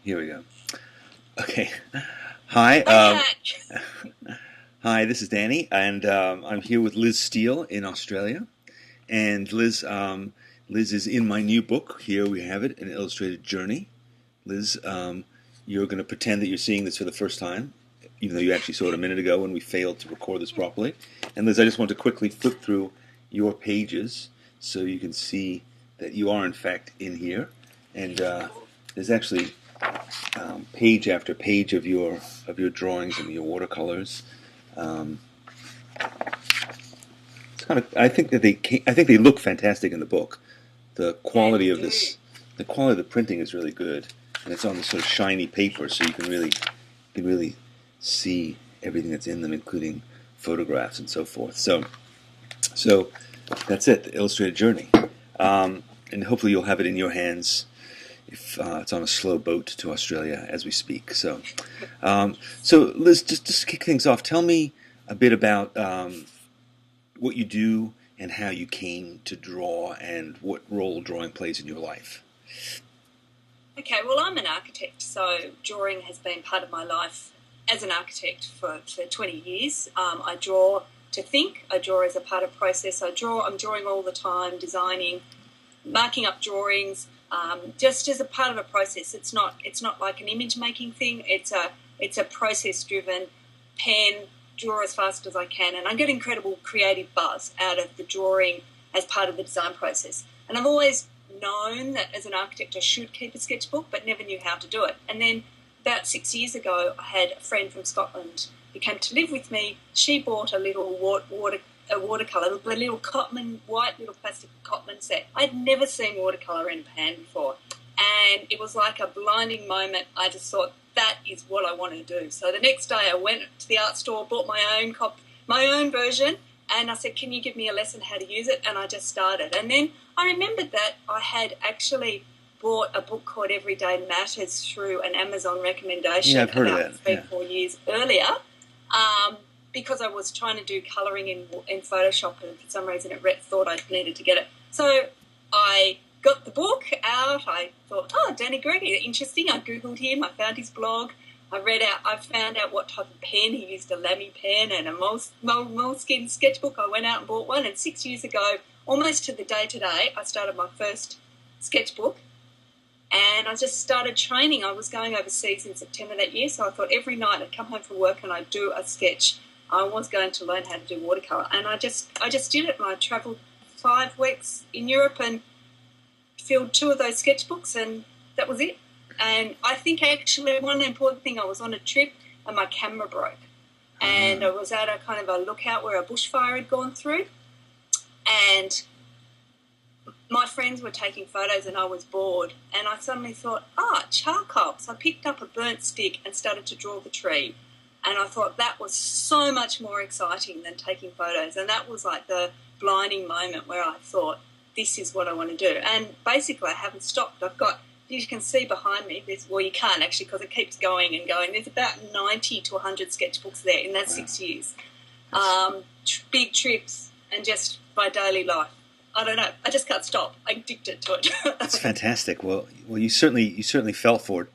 Here we go. Okay. Hi. Back. Hi, this is Danny, and I'm here with Liz Steele in Australia. And Liz is in my new book. Here we have it, An Illustrated Journey. Liz, you're going to pretend that you're seeing this for the first time, even though you actually saw it a minute ago when we failed to record this properly. And Liz, I just want to quickly flip through your pages so you can see that you are, in fact, in here. And there's actually page after page of your drawings and your watercolors. It's kind of. I think they look fantastic in the book. The quality of this, the quality of the printing is really good, and it's on this sort of shiny paper, so you can really see everything that's in them, including photographs and so forth. So that's it, the Illustrated Journey, and hopefully you'll have it in your hands if it's on a slow boat to Australia as we speak. So Liz, just to kick things off, tell me a bit about what you do and how you came to draw and what role drawing plays in your life. Okay, well, I'm an architect, so drawing has been part of my life as an architect for 20 years. I draw to think. I draw as a part of process. I'm drawing all the time, designing, marking up drawings, just as a part of a process. It's not like an image making thing. It's a process driven pen, draw as fast as I can, and I get incredible creative buzz out of the drawing as part of the design process. And I've always known that as an architect I should keep a sketchbook, but never knew how to do it. And then about 6 years ago, I had a friend from Scotland who came to live with me. She bought a little watercolour, a little Cotman, white little plastic Cotman set. I'd never seen watercolour in pan before, and it was like a blinding moment. I just thought, that is what I want to do. So the next day I went to the art store, bought my own version, and I said, can you give me a lesson how to use it? And I just started. And then I remembered that I had actually bought a book called Everyday Matters through an Amazon recommendation Yeah, I've heard about of that. 3-4 years earlier, because I was trying to do colouring in Photoshop, and for some reason it thought I needed to get it. So I got the book out. I thought, Danny Gregory, interesting. I Googled him. I found his blog. I found out what type of pen. He used a Lamy pen and a moleskin sketchbook. I went out and bought one. And 6 years ago, almost to the day today, I started my first sketchbook. And I just started training. I was going overseas in September that year, so I thought every night I'd come home from work and I'd do a sketch. I was going to learn how to do watercolour. And I just did it. And I travelled 5 weeks in Europe and filled 2 of those sketchbooks, and that was it. And I think actually one important thing, I was on a trip and my camera broke, and I was at a kind of a lookout where a bushfire had gone through, and my friends were taking photos and I was bored, and I suddenly thought, charcoal. So I picked up a burnt stick and started to draw the tree, and I thought that was so much more exciting than taking photos. And that was like the blinding moment where I thought, this is what I want to do. And basically I haven't stopped. You can see behind me, you can't actually because it keeps going and going. There's about 90 to 100 sketchbooks there in that 6 years. Big trips and just my daily life. I don't know. I just can't stop. I'm addicted to it. That's fantastic. Well, you certainly fell for it,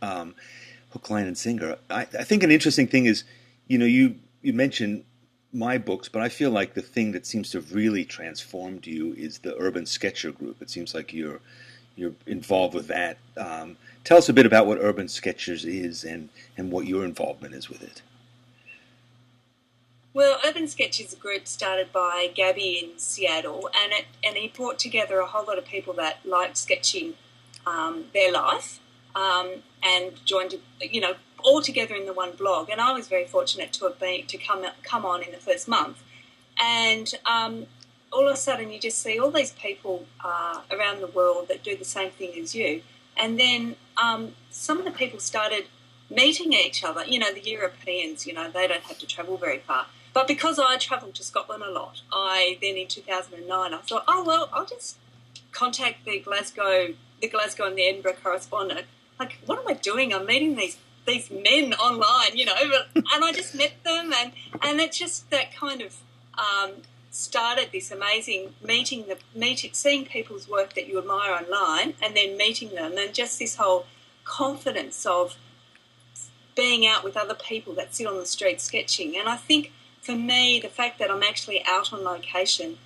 hook, line, and sinker. I think an interesting thing is, you mentioned my books, but I feel like the thing that seems to have really transformed you is the Urban Sketcher group. It seems like you're involved with that. Tell us a bit about what Urban Sketchers is and what your involvement is with it. Well, Urban Sketchers is a group started by Gabby in Seattle, and he brought together a whole lot of people that liked sketching their life, and joined, all together in the one blog. And I was very fortunate to come on in the first month, and all of a sudden you just see all these people around the world that do the same thing as you, and then some of the people started meeting each other. The Europeans, they don't have to travel very far. But because I travelled to Scotland a lot, then in 2009 I thought, I'll just contact the Glasgow and the Edinburgh correspondent. Like, what am I doing? I'm meeting these men online, and I just met them, and it's just that kind of started this amazing seeing people's work that you admire online, and then meeting them, and just this whole confidence of being out with other people that sit on the street sketching. And I think for me, the fact that I'm actually out on location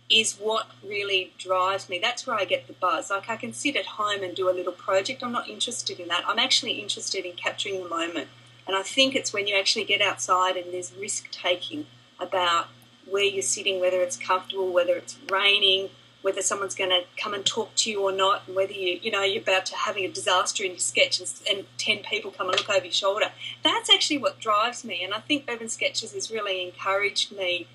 is what really drives me. That's where I get the buzz. Like, I can sit at home and do a little project. I'm not interested in that. I'm actually interested in capturing the moment. And I think it's when you actually get outside and there's risk-taking about where you're sitting, whether it's comfortable, whether it's raining, whether someone's going to come and talk to you or not, and whether you're about to having a disaster in your sketch and 10 people come and look over your shoulder. That's actually what drives me. And I think Urban Sketches has really encouraged me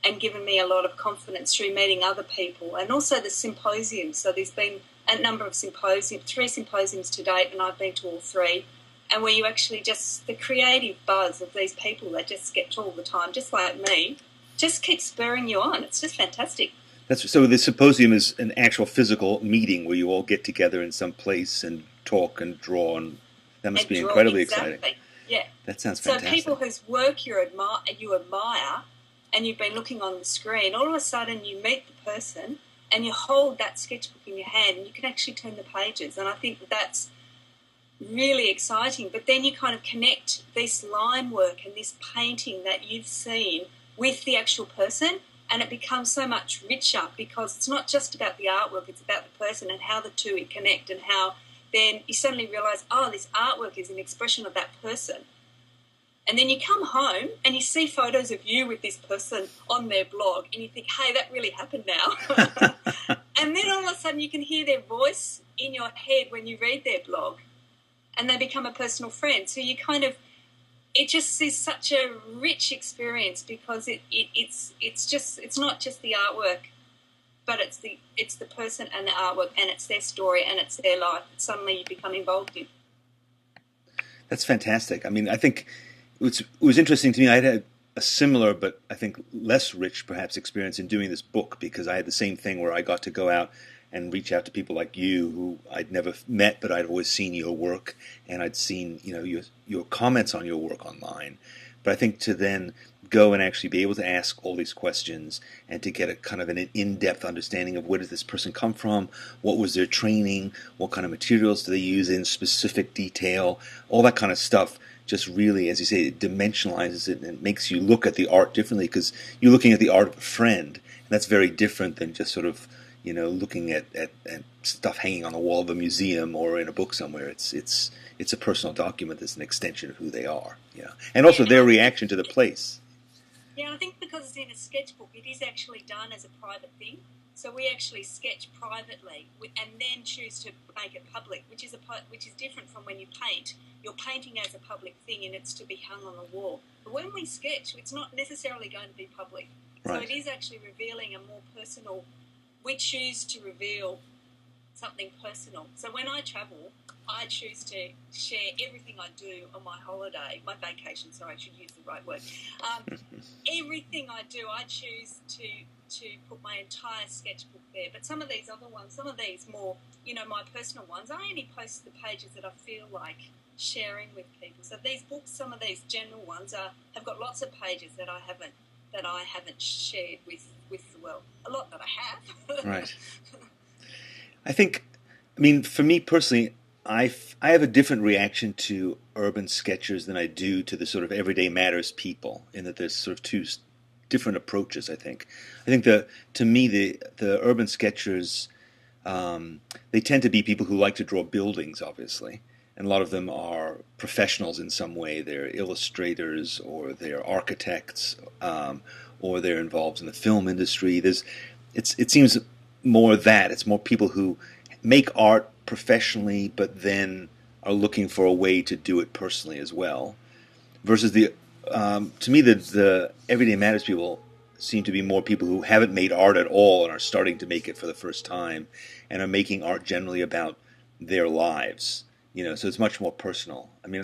and given me a lot of confidence through meeting other people, and also the symposiums. So there's been a number of symposiums, 3 symposiums to date, and I've been to all 3, and where you actually just, the creative buzz of these people that just sketch all the time, just like me, just keeps spurring you on. It's just fantastic. So the symposium is an actual physical meeting where you all get together in some place and talk and draw, and that must be incredibly exciting. Yeah. That sounds fantastic. So people whose work you admire, and you've been looking on the screen, all of a sudden you meet the person and you hold that sketchbook in your hand and you can actually turn the pages. And I think that's really exciting. But then you kind of connect this line work and this painting that you've seen with the actual person, and it becomes so much richer because it's not just about the artwork, it's about the person and how the two connect, and how then you suddenly realise, oh, this artwork is an expression of that person. And then you come home and you see photos of you with this person on their blog and you think, hey, that really happened now. And then all of a sudden you can hear their voice in your head when you read their blog, and they become a personal friend. So you kind of, it just is such a rich experience because it's not just the artwork, but it's the person and the artwork, and it's their story and it's their life that suddenly you become involved in. That's fantastic. I mean, I think it was interesting to me. I had a similar, but I think less rich, perhaps, experience in doing this book, because I had the same thing where I got to go out and reach out to people like you who I'd never met, but I'd always seen your work, and I'd seen your comments on your work online. But I think to then go and actually be able to ask all these questions and to get a kind of an in-depth understanding of where does this person come from, what was their training, what kind of materials do they use in specific detail, all that kind of stuff just really, as you say, it dimensionalizes it and it makes you look at the art differently, because you're looking at the art of a friend, and that's very different than just sort of looking at stuff hanging on the wall of a museum or in a book somewhere. It's a personal document that's an extension of who they are, and also their reaction to the place. Yeah, I think because it's in a sketchbook, it is actually done as a private thing. So we actually sketch privately and then choose to make it public, which is different from when you paint. You're painting as a public thing and it's to be hung on the wall. But when we sketch, it's not necessarily going to be public. Right. So it is actually revealing a more personal. We choose to reveal something personal. So when I travel, I choose to share everything I do on my holiday, my vacation, sorry, I should use the right word. Everything I do, I choose to put my entire sketchbook there. But some of these other ones, some of these more, my personal ones, I only post the pages that I feel like sharing with people. So these books, some of these general ones have got lots of pages that I haven't shared with the world. A lot that I have. Right. I mean, for me personally, I have a different reaction to urban sketchers than I do to the sort of everyday matters people, in that there's sort of two different approaches, I think. To me, the urban sketchers, they tend to be people who like to draw buildings, obviously. And a lot of them are professionals in some way. They're illustrators, or they're architects, or they're involved in the film industry. It seems more that. It's more people who make art professionally, but then are looking for a way to do it personally as well. Versus to me, the everyday matters people seem to be more people who haven't made art at all and are starting to make it for the first time, and are making art generally about their lives. So it's much more personal. I mean,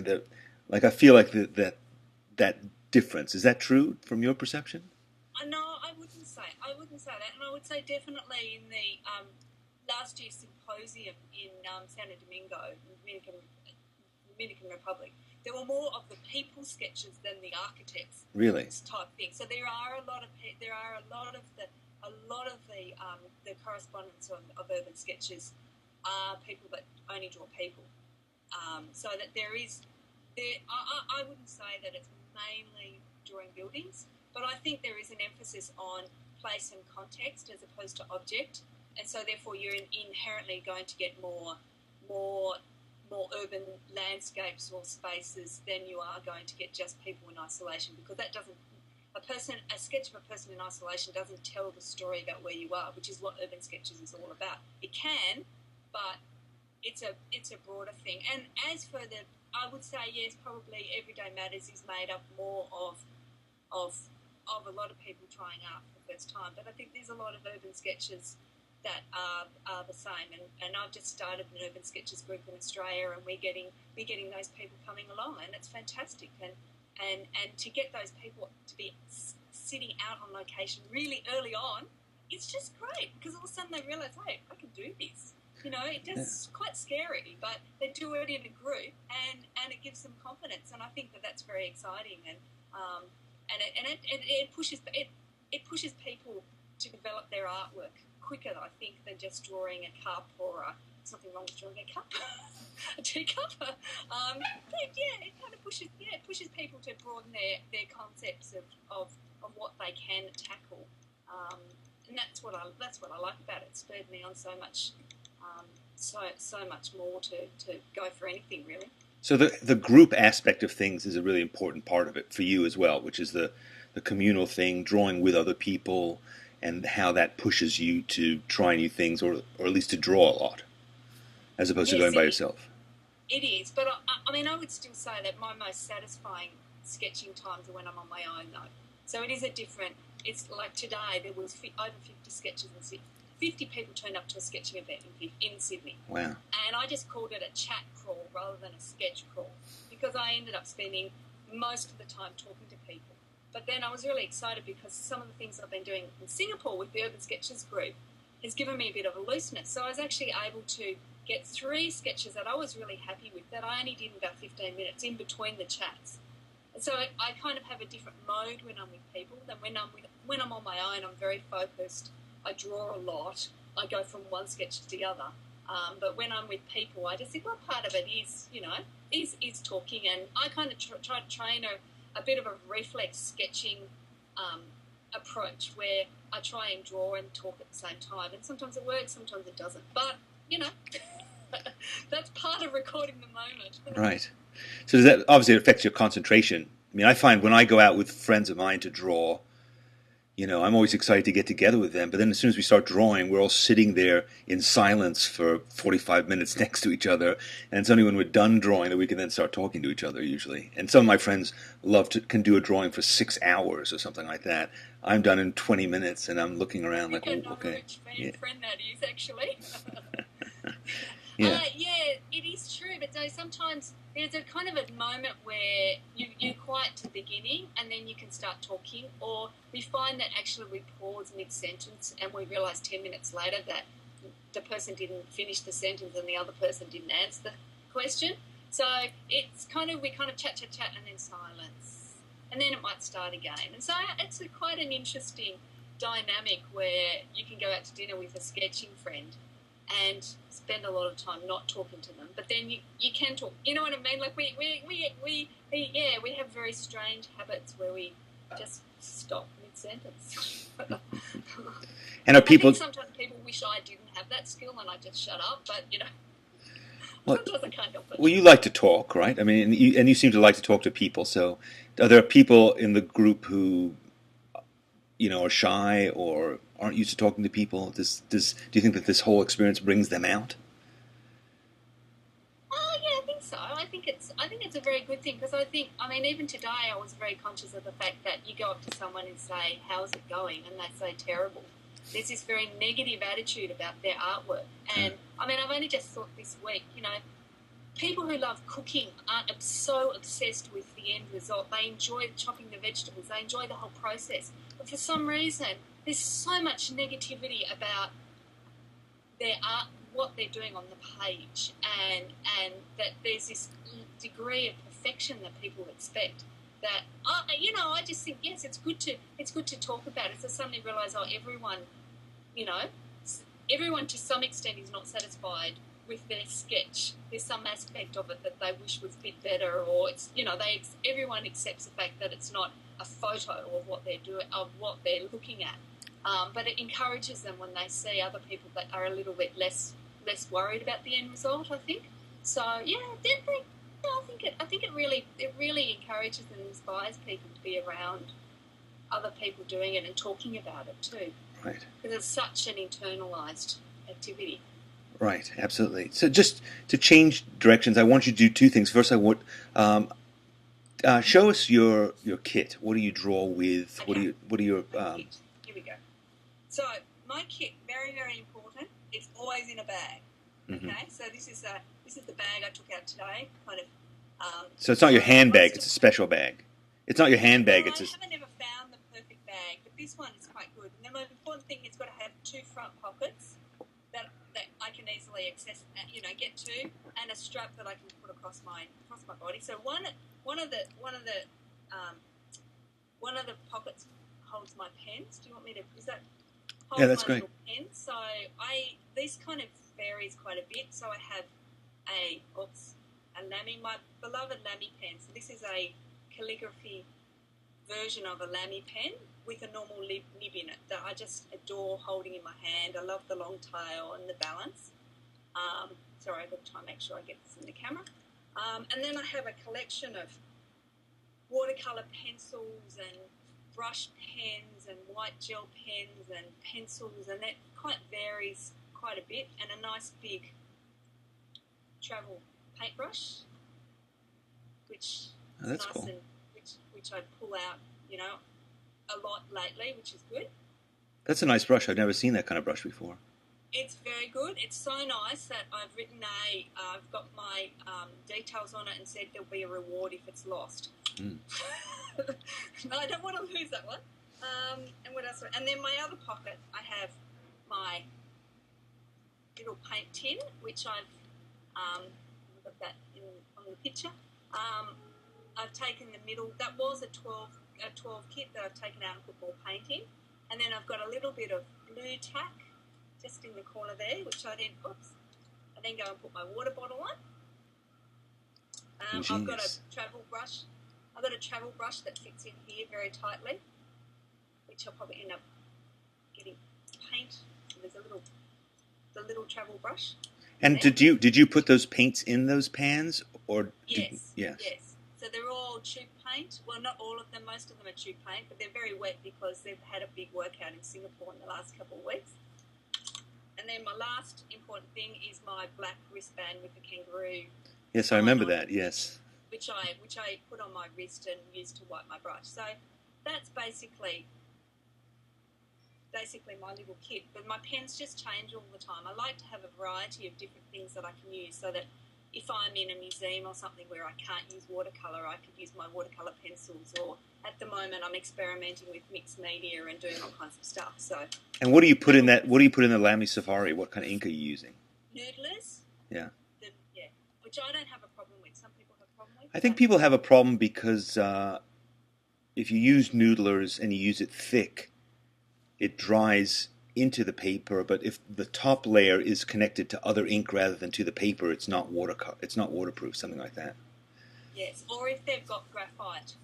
I feel like that difference, is that true from your perception? No, I wouldn't say that, and I would say definitely in the last year's symposium in Santo Domingo, Dominican Republic, there were more of the people sketches than the architects. Really? Type thing. So there are a lot of the correspondents of urban sketches are people that only draw people. So that I wouldn't say that it's mainly drawing buildings, but I think there is an emphasis on place and context as opposed to object, and so therefore you're inherently going to get more urban landscapes or spaces than you are going to get just people in isolation, because that doesn't a sketch of a person in isolation doesn't tell the story about where you are, which is what urban sketches is all about. It can, but it's a broader thing. And as for I would say yes, probably Everyday Matters is made up more of a lot of people trying art for the first time. But I think there's a lot of urban sketches that are the same. And I've just started an urban sketches group in Australia, and we're getting those people coming along, and it's fantastic. And to get those people to be sitting out on location really early on, it's just great, because all of a sudden they realise, hey, I can do this. You know, it's quite scary, but they do it in a group, and it gives them confidence. And I think that's very exciting, and it pushes people to develop their artwork quicker, I think, than just drawing a cup or something wrong with drawing a cup, a teacup. But yeah, it kind of pushes people to broaden their concepts of what they can tackle, and that's what I like about it. It spurred me on so much more to go for anything, really. So the group aspect of things is a really important part of it for you as well, which is the communal thing, drawing with other people, and how that pushes you to try new things, or at least to draw a lot, as opposed to going by yourself. It is, but I mean, I would still say that my most satisfying sketching times are when I'm on my own, though. So it is it's like today, there was over 50 sketches in Sydney. 50 people turned up to a sketching event in Sydney. Wow. And I just called it a chat crawl rather than a sketch crawl, because I ended up spending most of the time talking to people. But then I was really excited because some of the things I've been doing in Singapore with the Urban Sketches group has given me a bit of a looseness. So I was actually able to get 3 sketches that I was really happy with, that I only did in about 15 minutes in between the chats. And so I kind of have a different mode when I'm with people than when I'm on my own. I'm very focused. I draw a lot. I go from one sketch to the other. But when I'm with people, I just think, well, part of it is, is talking. And I kind of try to train a bit of a reflex sketching approach, where I try and draw and talk at the same time. And sometimes it works, sometimes it doesn't. But, that's part of recording the moment. Right. So does that obviously affect your concentration? I mean, I find when I go out with friends of mine to draw, I'm always excited to get together with them. But then as soon as we start drawing, we're all sitting there in silence for 45 minutes next to each other. And it's only when we're done drawing that we can then start talking to each other, usually. And some of my friends can do a drawing for 6 hours or something like that. I'm done in 20 minutes, and I'm looking around like, oh, okay. Friend that is, actually. Yeah. It is true. But sometimes there's a kind of a moment where you're quiet to the beginning, and then you can start talking, or we find that actually we pause mid-sentence and we realise 10 minutes later that the person didn't finish the sentence and the other person didn't answer the question. So it's we kind of chat, and then silence. And then it might start again. And so it's quite an interesting dynamic where you can go out to dinner with a sketching friend and spend a lot of time not talking to them, but then you can talk. You know what I mean? Like we have very strange habits where we just stop mid-sentence. And are people? I think sometimes people wish I didn't have that skill and I just shut up, but sometimes I can't help it. Well, you like to talk, right? I mean, and you seem to like to talk to people. So, are there people in the group who, are shy or aren't used to talking to people? Do you think that this whole experience brings them out? Yeah, I think so. I think it's a very good thing, because even today I was very conscious of the fact that you go up to someone and say, "How's it going?" and they say, "Terrible." There's this very negative attitude about their artwork, and I've only just thought this week, people who love cooking aren't so obsessed with the end result. They enjoy chopping the vegetables. They enjoy the whole process. But for some reason, there's so much negativity about their art, what they're doing on the page, and that there's this degree of perfection that people expect. That I just think, yes, it's good to talk about it. So suddenly realise, everyone to some extent is not satisfied with their sketch, there's some aspect of it that they wish was a bit better, or it's, you know, everyone accepts the fact that it's not a photo of what they're doing, of what they're looking at, but it encourages them when they see other people that are a little bit less worried about the end result, I think. So yeah, definitely. Yeah, I think it really encourages and inspires people to be around other people doing it and talking about it too. Right. Because it's such an internalised activity. Right, absolutely. So just to change directions, I want you to do two things. First, I want show us your kit. What do you draw with? Okay. What are your Here we go. So my kit, very, very important. It's always in a bag. Mm-hmm. Okay, so this is the bag I took out today. Kind of. So it's not your handbag; it's a special bag. It's not your handbag. I haven't ever found the perfect bag, but this one is quite good. And the most important thing, it's got to have two front pockets that I can easily access, get to, and a strap that I can put across my body. So one of the pockets holds my pens. Do you want me to? Is that? Yeah, that's great. Pen. So this kind of varies quite a bit. So I have a Lamy, my beloved Lamy pen. So this is a calligraphy version of a Lamy pen with a normal nib in it that I just adore holding in my hand. I love the long tail and the balance. Sorry, I've got to try and make sure I get this in the camera. And then I have a collection of watercolour pencils and brush pens and white gel pens and pencils, and that quite varies quite a bit, and a nice big travel paintbrush, which that's nice cool. and which I pull out, a lot lately, which is good. That's a nice brush. I've never seen that kind of brush before. It's very good. It's so nice that I've written I've got my details on it and said there'll be a reward if it's lost. Mm. I don't want to lose that one. And what else? And then my other pocket, I have my little paint tin, which I've got that on the picture. I've taken the middle. That was a 12 kit that I've taken out and put more paint in, and then I've got a little bit of blue tack just in the corner there, which I then go and put my water bottle on. I've got a travel brush. I've got a travel brush that fits in here very tightly, which I'll probably end up getting paint. There's the little travel brush. And there. did you put those paints in those pans, or Yes. Yes. So they're all tube paint. Well, not all of them. Most of them are tube paint, but they're very wet because they've had a big workout in Singapore in the last couple of weeks. And then my last important thing is my black wristband with the kangaroo. Yes, I remember that. Yes. Which I put on my wrist and used to wipe my brush. So that's basically my little kit. But my pens just change all the time. I like to have a variety of different things that I can use, so that if I'm in a museum or something where I can't use watercolour, I could use my watercolour pencils. Or at the moment, I'm experimenting with mixed media and doing all kinds of stuff. So. And what do you put in that? What do you put in the Lamy Safari? What kind of ink are you using? Noodlers. Yeah. Which I don't have a problem with. Some people have a problem with. I think people have a problem because if you use noodlers and you use it thick, it dries into the paper. But if the top layer is connected to other ink rather than to the paper, it's not waterproof, something like that. Yes, or if they've got graphite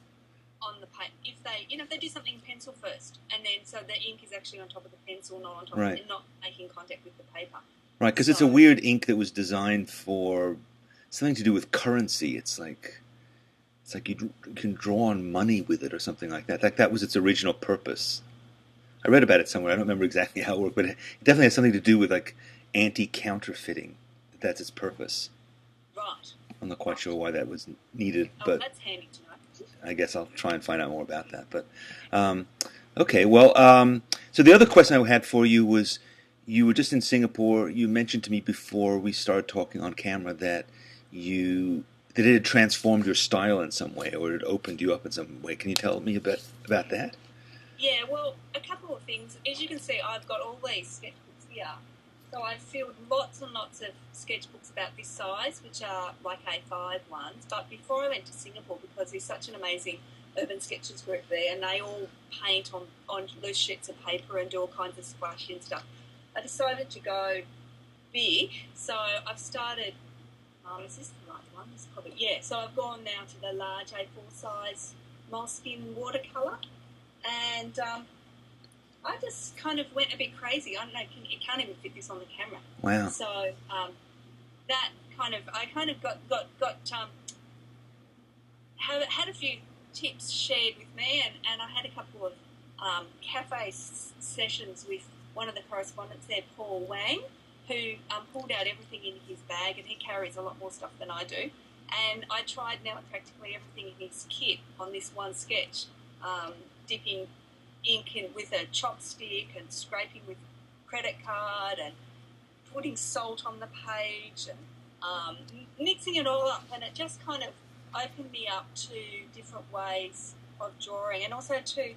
on the paint, if they do something in pencil first, and then so the ink is actually on top of the pencil, not on top of it, and not making contact with the paper. Right, because it's a weird ink that was designed for something to do with currency. It's like you can draw on money with it or something like that. That was its original purpose. I read about it somewhere. I don't remember exactly how it worked, but it definitely has something to do with like anti-counterfeiting. That's its purpose. Right. I'm not quite sure why that was needed, but that's handy to know. I guess I'll try and find out more about that. But okay, well, so the other question I had for you was, you were just in Singapore. You mentioned to me before we started talking on camera that it had transformed your style in some way, or it opened you up in some way. Can you tell me a bit about that? Yeah, well, a couple of things. As you can see, I've got all these sketchbooks here. So I've filled lots and lots of sketchbooks about this size, which are like A5 ones. But before I went to Singapore, because there's such an amazing urban sketches group there, and they all paint on loose sheets of paper and do all kinds of splashy and stuff, I decided to go big. So I've started. Is this the right one? This probably, yeah. So I've gone now to the large A4 size Moleskine watercolour, and I just kind of went a bit crazy. I don't know, you can't even fit this on the camera. Wow. So that I had a few tips shared with me, and I had a couple of cafe sessions with one of the correspondents there, Paul Wang, who pulled out everything in his bag, and he carries a lot more stuff than I do. And I tried now practically everything in his kit on this one sketch, dipping ink in with a chopstick and scraping with credit card and putting salt on the page and mixing it all up. And it just kind of opened me up to different ways of drawing, and also to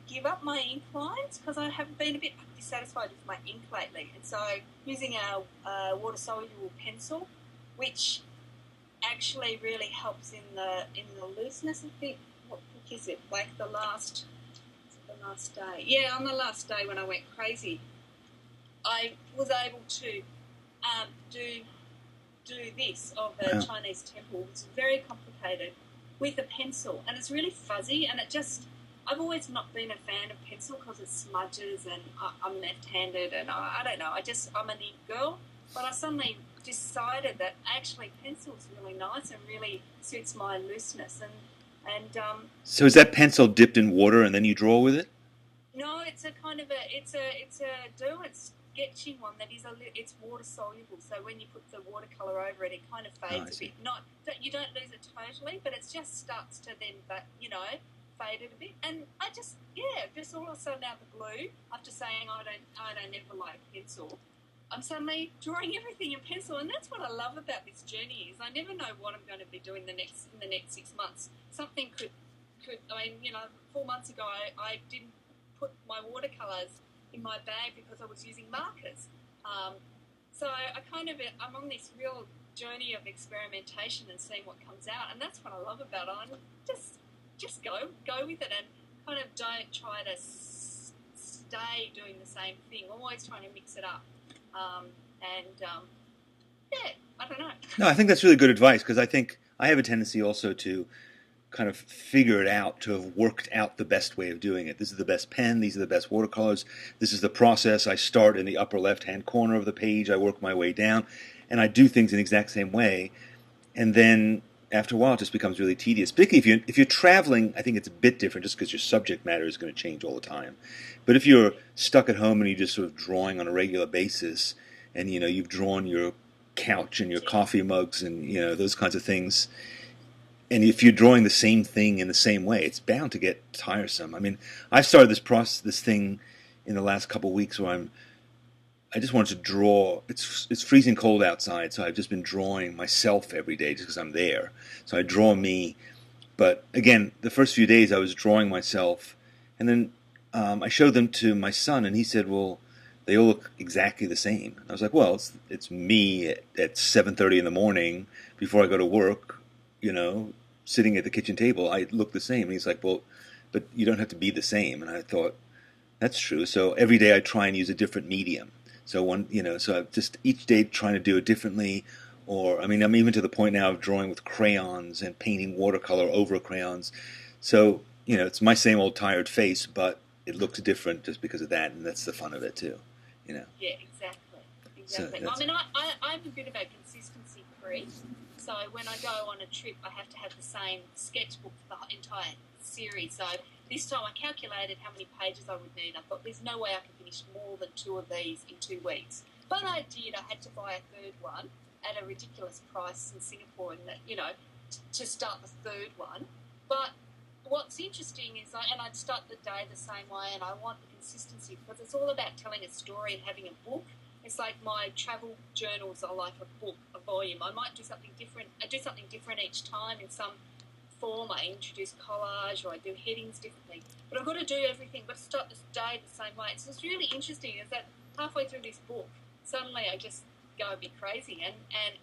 give up my ink lines, because I have been a bit dissatisfied with my ink lately. And so using a water-soluble pencil, which actually really helps in the looseness of the, what book is it? Like the last day. Yeah, on the last day when I went crazy, I was able to do this of a Chinese temple. It's very complicated with a pencil, and it's really fuzzy, and I've always not been a fan of pencil because it smudges, and I'm left-handed, and I don't know, I'm an ink girl, but I suddenly decided that actually pencil's really nice and really suits my looseness, and So is that pencil dipped in water and then you draw with it? No, it's a kind of it's a Derwent sketching one that it's water soluble. So when you put the watercolor over it, it kind of fades a bit. You don't lose it totally, but it just starts to then, fade it a bit. And I just all of a sudden out of the blue, after saying I don't ever like pencil, I'm suddenly drawing everything in pencil, and that's what I love about this journey. Is I never know what I'm going to be doing in the next 6 months. Something could 4 months ago I didn't put my watercolours in my bag because I was using markers. So I'm on this real journey of experimentation and seeing what comes out, and that's what I love about it. And just go with it, and kind of don't try to stay doing the same thing. Always trying to mix it up. I don't know. No, I think that's really good advice, because I think I have a tendency also to kind of figure it out, to have worked out the best way of doing it. This is the best pen, these are the best watercolors, this is the process. I start in the upper left-hand corner of the page, I work my way down, and I do things in the exact same way, and then after a while it just becomes really tedious. Particularly if you're traveling, I think it's a bit different, just because your subject matter is going to change all the time. But if you're stuck at home and you're just sort of drawing on a regular basis, and you've drawn your couch and your coffee mugs and those kinds of things, and if you're drawing the same thing in the same way, it's bound to get tiresome. I mean, I've started this thing in the last couple of weeks where I just wanted to draw. It's freezing cold outside, so I've just been drawing myself every day just because I'm there. So I draw me, but again, the first few days I was drawing myself, and then I showed them to my son, and he said, "Well, they all look exactly the same." And I was like, "Well, it's me at 7:30 in the morning before I go to work, sitting at the kitchen table. I look the same." And he's like, "Well, but you don't have to be the same." And I thought, that's true. So every day I try and use a different medium. So so I'm just each day trying to do it differently. Or, I'm even to the point now of drawing with crayons and painting watercolor over crayons. So, it's my same old tired face, but it looks different just because of that, and that's the fun of it too, Yeah, exactly. So I'm a bit of a consistency freak. So when I go on a trip, I have to have the same sketchbook for the entire series. So this time I calculated how many pages I would need. I thought there's no way I can finish more than 2 of these in 2 weeks. But I did. I had to buy a third one at a ridiculous price in Singapore, and to start the third one. But what's interesting is, I'd start the day the same way, and I want the consistency because it's all about telling a story and having a book. It's like my travel journals are like a book, a volume. I might do something different. I do something different each time in some form. I introduce collage, or I do headings differently. But I've got to do everything, but start this day the same way. So it's really interesting is that halfway through this book, suddenly I just go a bit crazy, and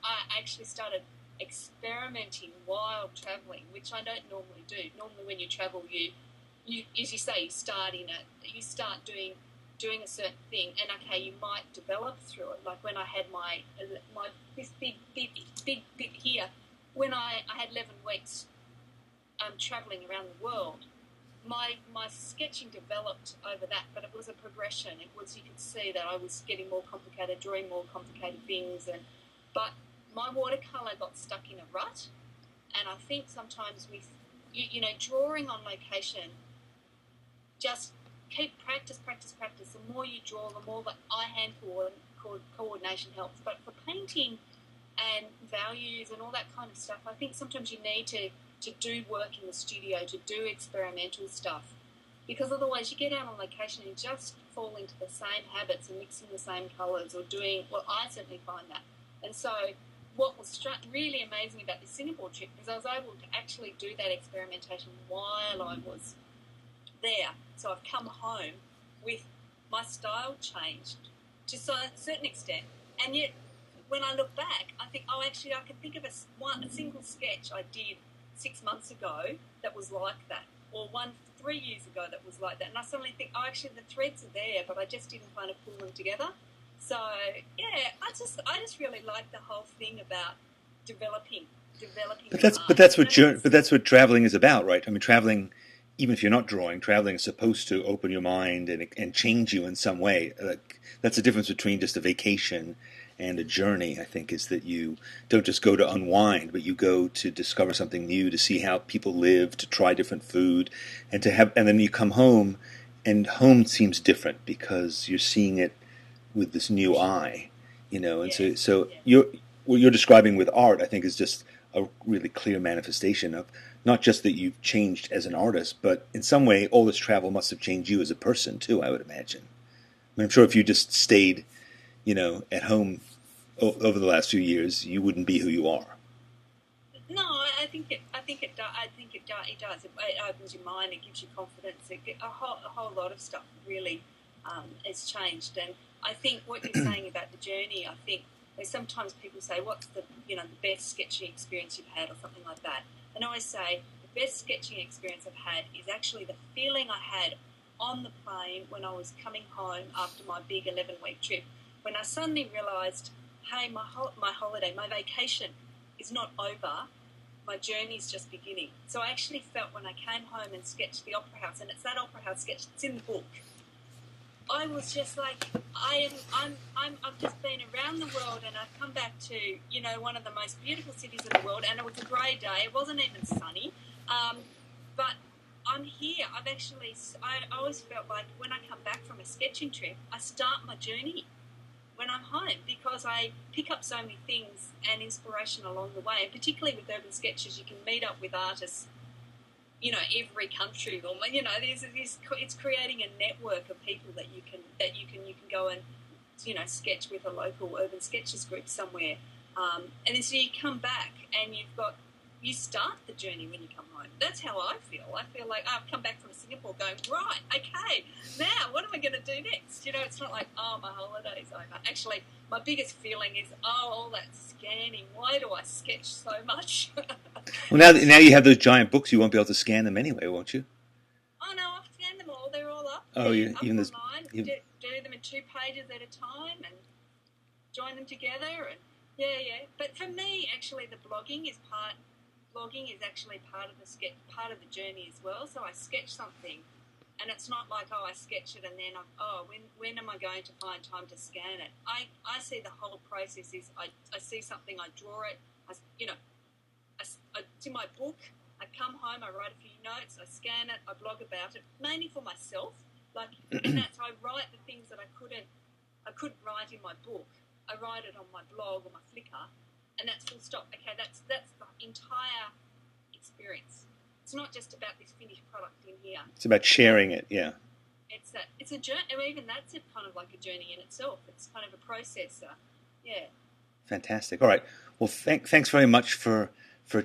I actually started experimenting while travelling, which I don't normally do. Normally when you travel, you as you say, you start doing doing a certain thing, and okay, you might develop through it. Like when I had my this big bit here, when I had 11 weeks traveling around the world, my sketching developed over that, but it was a progression. It was, you could see that I was getting more complicated, drawing more complicated things, but my watercolour got stuck in a rut, and I think sometimes with drawing on location, just keep practice. The more you draw, the more the eye-hand coordination helps. But for painting and values and all that kind of stuff, I think sometimes you need to do work in the studio, to do experimental stuff, because otherwise you get out on location and you just fall into the same habits and mixing the same colours or doing, well, I certainly find that. And so what was really amazing about this Singapore trip is I was able to actually do that experimentation while I was there. So I've come home with my style changed to a certain extent, and yet when I look back, I think, oh, actually I can think of a single sketch I did 6 months ago that was like that, or 3 years ago that was like that, and I suddenly think, oh, actually the threads are there, but I just didn't kind of pull them together. So yeah, I just really like the whole thing about developing. But that's what traveling is about, right? I mean, traveling, even if you're not drawing, traveling is supposed to open your mind and change you in some way. Like, that's the difference between just a vacation and a journey, I think, is that you don't just go to unwind, but you go to discover something new, to see how people live, to try different food, and then you come home, and home seems different because you're seeing it with this new eye, And what you're describing with art, I think, is just a really clear manifestation of not just that you've changed as an artist, but in some way, all this travel must have changed you as a person too, I would imagine. I mean, I'm sure if you just stayed, at home over the last few years, you wouldn't be who you are. No, I think it does. It opens your mind. It gives you confidence. A whole lot of stuff really has changed. And I think what you're saying about the journey, I think sometimes people say, what's the best sketching experience you've had, or something like that. And I always say the best sketching experience I've had is actually the feeling I had on the plane when I was coming home after my big 11-week trip, when I suddenly realised, hey, my holiday, my vacation is not over, my journey's just beginning. So I actually felt when I came home and sketched the Opera House, and it's that Opera House sketch that's in the book, I was just like, I've just been around the world, and I've come back to, one of the most beautiful cities in the world, and it was a grey day. It wasn't even sunny, but I'm here. I always felt like when I come back from a sketching trip, I start my journey when I'm home, because I pick up so many things and inspiration along the way, and particularly with urban sketches, you can meet up with artists every country, or it's creating a network of people that you can go and sketch with a local urban sketches group somewhere, and then so you come back and you start the journey when you come home. That's how I feel. I feel like I've come back from Singapore going, right, okay, now what am I going to do next? It's not like, oh, my holiday's over. Actually, my biggest feeling is, oh, all that scanning. Why do I sketch so much? Well, now you have those giant books, you won't be able to scan them anyway, won't you? Oh, no, I've scanned them all. They're all up. Oh, yeah. Up even online. Do them in 2 pages at a time and join them together. And yeah. But for me, actually, the blogging is actually part of the journey as well. So I sketch something, and it's not like, oh, I sketch it and then when am I going to find time to scan it? I see the whole process is I see something, I draw it, it's in my book, I come home, I write a few notes, I scan it, I blog about it, mainly for myself. And that's, I write the things that I couldn't write in my book. I write it on my blog or my Flickr, and that's full stop. Okay, that's the entire experience. It's not just about this finished product in here. It's about sharing it, yeah. It's a journey. Even that's kind of like a journey in itself. It's kind of a process. Yeah. Fantastic. All right. Well, thanks very much for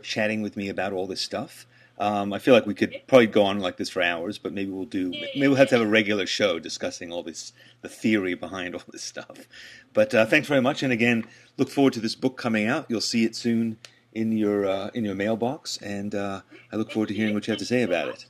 chatting with me about all this stuff. I feel like we could probably go on like this for hours, but maybe we'll have to have a regular show discussing all this, the theory behind all this stuff. But thanks very much, and again, look forward to this book coming out. You'll see it soon in your mailbox, and I look forward to hearing what you have to say about it.